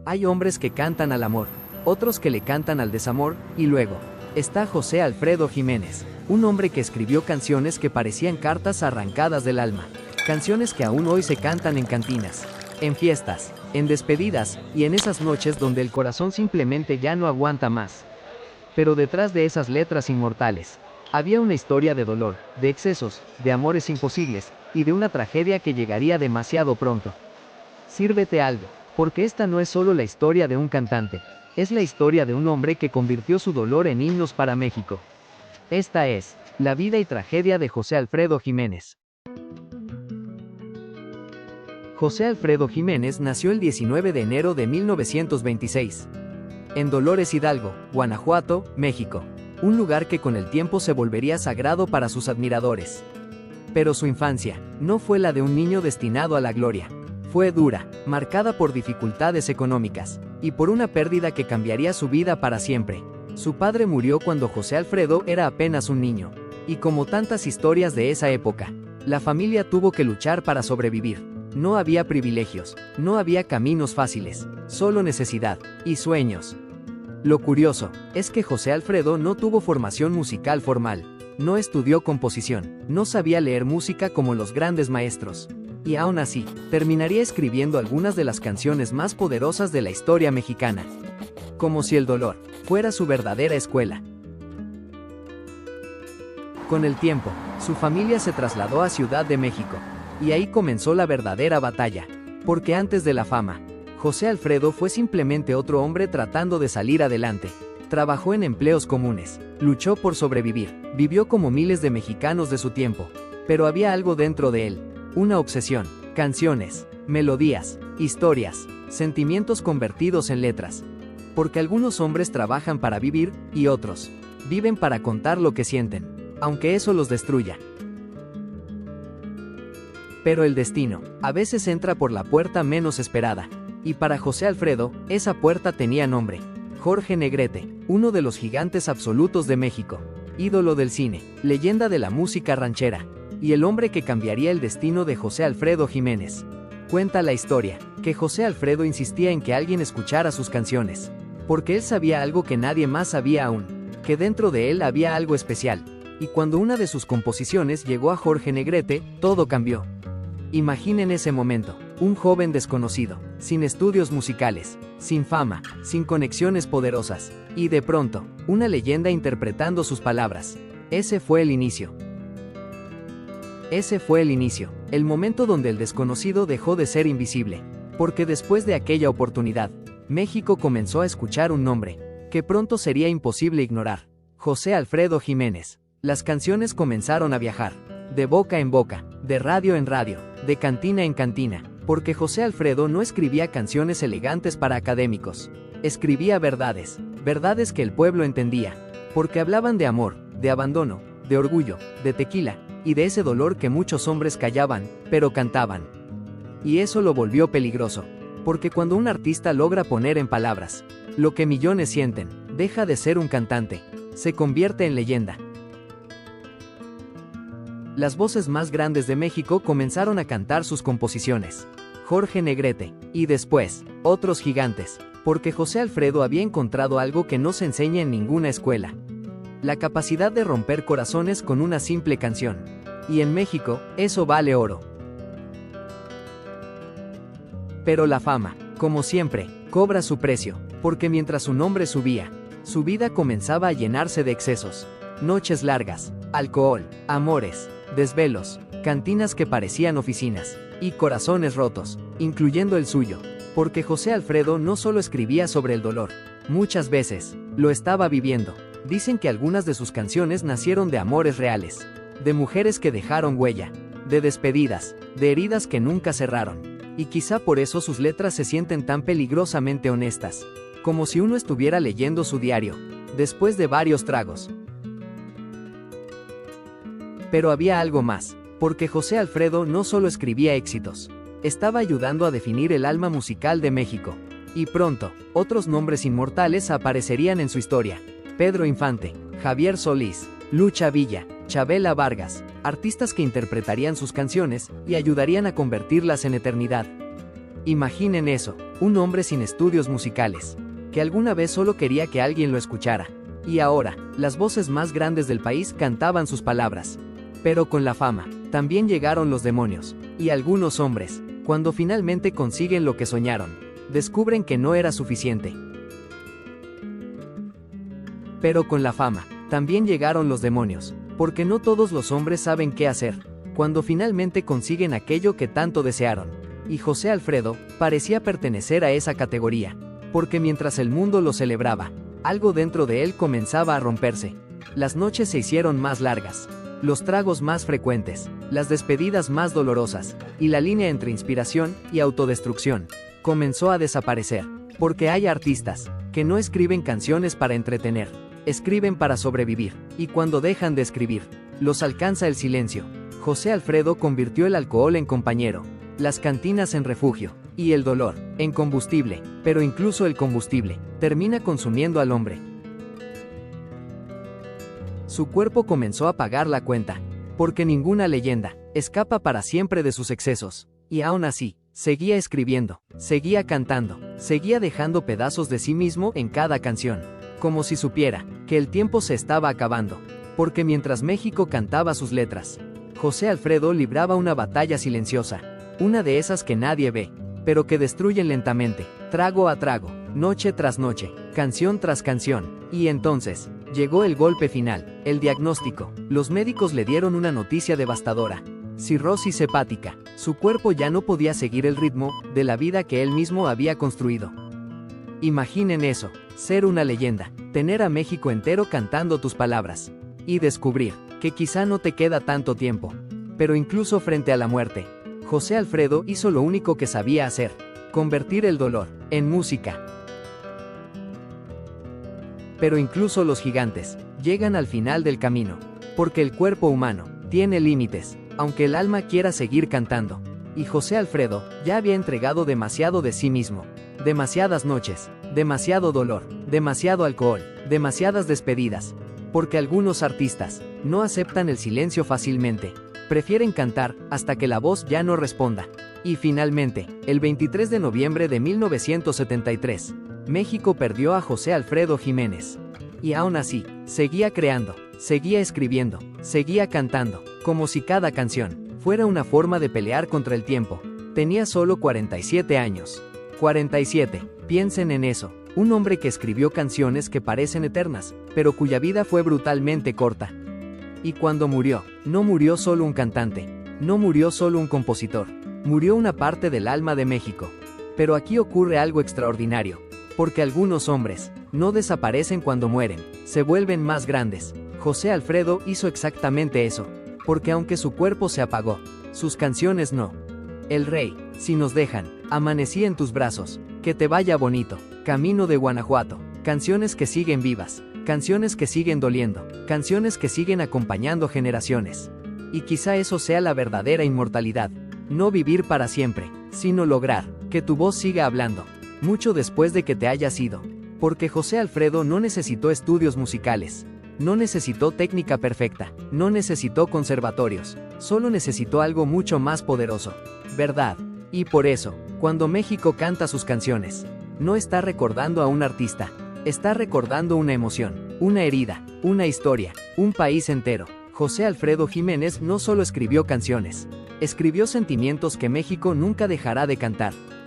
Hay hombres que cantan al amor, otros que le cantan al desamor, y luego está José Alfredo Jiménez, un hombre que escribió canciones que parecían cartas arrancadas del alma, canciones que aún hoy se cantan en cantinas, en fiestas, en despedidas, y en esas noches donde el corazón simplemente ya no aguanta más. Pero detrás de esas letras inmortales, había una historia de dolor, de excesos, de amores imposibles, y de una tragedia que llegaría demasiado pronto. Sírvete algo, porque esta no es solo la historia de un cantante, es la historia de un hombre que convirtió su dolor en himnos para México. Esta es la vida y tragedia de José Alfredo Jiménez. José Alfredo Jiménez nació el 19 de enero de 1926. En Dolores Hidalgo, Guanajuato, México, un lugar que con el tiempo se volvería sagrado para sus admiradores. Pero su infancia no fue la de un niño destinado a la gloria. Fue dura, marcada por dificultades económicas, y por una pérdida que cambiaría su vida para siempre. Su padre murió cuando José Alfredo era apenas un niño, y como tantas historias de esa época, la familia tuvo que luchar para sobrevivir. No había privilegios, no había caminos fáciles, solo necesidad y sueños. Lo curioso es que José Alfredo no tuvo formación musical formal, no estudió composición, no sabía leer música como los grandes maestros. Y aún así, terminaría escribiendo algunas de las canciones más poderosas de la historia mexicana. Como si el dolor fuera su verdadera escuela. Con el tiempo, su familia se trasladó a Ciudad de México, y ahí comenzó la verdadera batalla, porque antes de la fama, José Alfredo fue simplemente otro hombre tratando de salir adelante. Trabajó en empleos comunes, luchó por sobrevivir, vivió como miles de mexicanos de su tiempo, pero había algo dentro de él. Una obsesión, canciones, melodías, historias, sentimientos convertidos en letras. Porque algunos hombres trabajan para vivir, y otros viven para contar lo que sienten, aunque eso los destruya. Pero el destino, a veces entra por la puerta menos esperada. Y para José Alfredo, esa puerta tenía nombre. Jorge Negrete, uno de los gigantes absolutos de México, ídolo del cine, leyenda de la música ranchera, y el hombre que cambiaría el destino de José Alfredo Jiménez. Cuenta la historia, que José Alfredo insistía en que alguien escuchara sus canciones, porque él sabía algo que nadie más sabía aún, que dentro de él había algo especial, y cuando una de sus composiciones llegó a Jorge Negrete, todo cambió. Imaginen ese momento, un joven desconocido, sin estudios musicales, sin fama, sin conexiones poderosas, y de pronto, una leyenda interpretando sus palabras. Ese fue el inicio. Ese fue el inicio, el momento donde el desconocido dejó de ser invisible, porque después de aquella oportunidad, México comenzó a escuchar un nombre, que pronto sería imposible ignorar: José Alfredo Jiménez. Las canciones comenzaron a viajar, de boca en boca, de radio en radio, de cantina en cantina, porque José Alfredo no escribía canciones elegantes para académicos, escribía verdades, verdades que el pueblo entendía, porque hablaban de amor, de abandono, de orgullo, de tequila, y de ese dolor que muchos hombres callaban, pero cantaban. Y eso lo volvió peligroso, porque cuando un artista logra poner en palabras lo que millones sienten, deja de ser un cantante, se convierte en leyenda. Las voces más grandes de México comenzaron a cantar sus composiciones. Jorge Negrete, y después, otros gigantes, porque José Alfredo había encontrado algo que no se enseña en ninguna escuela: la capacidad de romper corazones con una simple canción. Y en México, eso vale oro. Pero la fama, como siempre, cobra su precio, porque mientras su nombre subía, su vida comenzaba a llenarse de excesos. Noches largas, alcohol, amores, desvelos, cantinas que parecían oficinas, y corazones rotos, incluyendo el suyo, porque José Alfredo no solo escribía sobre el dolor, muchas veces lo estaba viviendo. Dicen que algunas de sus canciones nacieron de amores reales, de mujeres que dejaron huella, de despedidas, de heridas que nunca cerraron, y quizá por eso sus letras se sienten tan peligrosamente honestas, como si uno estuviera leyendo su diario, después de varios tragos. Pero había algo más, porque José Alfredo no solo escribía éxitos, estaba ayudando a definir el alma musical de México, y pronto, otros nombres inmortales aparecerían en su historia: Pedro Infante, Javier Solís, Lucha Villa, Chabela Vargas, artistas que interpretarían sus canciones y ayudarían a convertirlas en eternidad. Imaginen eso, un hombre sin estudios musicales, que alguna vez solo quería que alguien lo escuchara. Y ahora, las voces más grandes del país cantaban sus palabras. Pero con la fama, también llegaron los demonios, y algunos hombres, cuando finalmente consiguen lo que soñaron, descubren que no era suficiente. Pero con la fama, también llegaron los demonios, porque no todos los hombres saben qué hacer, cuando finalmente consiguen aquello que tanto desearon. Y José Alfredo parecía pertenecer a esa categoría, porque mientras el mundo lo celebraba, algo dentro de él comenzaba a romperse. Las noches se hicieron más largas, los tragos más frecuentes, las despedidas más dolorosas, y la línea entre inspiración y autodestrucción comenzó a desaparecer, porque hay artistas que no escriben canciones para entretener, escriben para sobrevivir, y cuando dejan de escribir, los alcanza el silencio. José Alfredo convirtió el alcohol en compañero, las cantinas en refugio, y el dolor en combustible, pero incluso el combustible termina consumiendo al hombre. Su cuerpo comenzó a pagar la cuenta, porque ninguna leyenda escapa para siempre de sus excesos, y aún así, seguía escribiendo, seguía cantando, seguía dejando pedazos de sí mismo en cada canción, como si supiera que el tiempo se estaba acabando, porque mientras México cantaba sus letras, José Alfredo libraba una batalla silenciosa, una de esas que nadie ve, pero que destruyen lentamente, trago a trago, noche tras noche, canción tras canción, y entonces, llegó el golpe final, el diagnóstico. Los médicos le dieron una noticia devastadora: cirrosis hepática. Su cuerpo ya no podía seguir el ritmo de la vida que él mismo había construido. Imaginen eso, ser una leyenda, tener a México entero cantando tus palabras, y descubrir que quizá no te queda tanto tiempo. Pero incluso frente a la muerte, José Alfredo hizo lo único que sabía hacer: convertir el dolor en música. Pero incluso los gigantes llegan al final del camino, porque el cuerpo humano tiene límites, aunque el alma quiera seguir cantando. Y José Alfredo ya había entregado demasiado de sí mismo, demasiadas noches, demasiado dolor, demasiado alcohol, demasiadas despedidas, porque algunos artistas no aceptan el silencio fácilmente. Prefieren cantar hasta que la voz ya no responda. Y finalmente, el 23 de noviembre de 1973, México perdió a José Alfredo Jiménez. Y aún así, seguía creando, seguía escribiendo, seguía cantando, como si cada canción fuera una forma de pelear contra el tiempo. Tenía solo 47 años. 47, piensen en eso. Un hombre que escribió canciones que parecen eternas, pero cuya vida fue brutalmente corta. Y cuando murió, no murió solo un cantante, no murió solo un compositor, murió una parte del alma de México. Pero aquí ocurre algo extraordinario, porque algunos hombres no desaparecen cuando mueren, se vuelven más grandes. José Alfredo hizo exactamente eso, porque aunque su cuerpo se apagó, sus canciones no. El Rey, Si nos dejan, Amanecí en tus brazos, Que te vaya bonito, Camino de Guanajuato, canciones que siguen vivas, canciones que siguen doliendo, canciones que siguen acompañando generaciones. Y quizá eso sea la verdadera inmortalidad, no vivir para siempre, sino lograr que tu voz siga hablando, mucho después de que te hayas ido. Porque José Alfredo no necesitó estudios musicales, no necesitó técnica perfecta, no necesitó conservatorios, solo necesitó algo mucho más poderoso: verdad. Y por eso, cuando México canta sus canciones, no está recordando a un artista, está recordando una emoción, una herida, una historia, un país entero. José Alfredo Jiménez no solo escribió canciones, escribió sentimientos que México nunca dejará de cantar.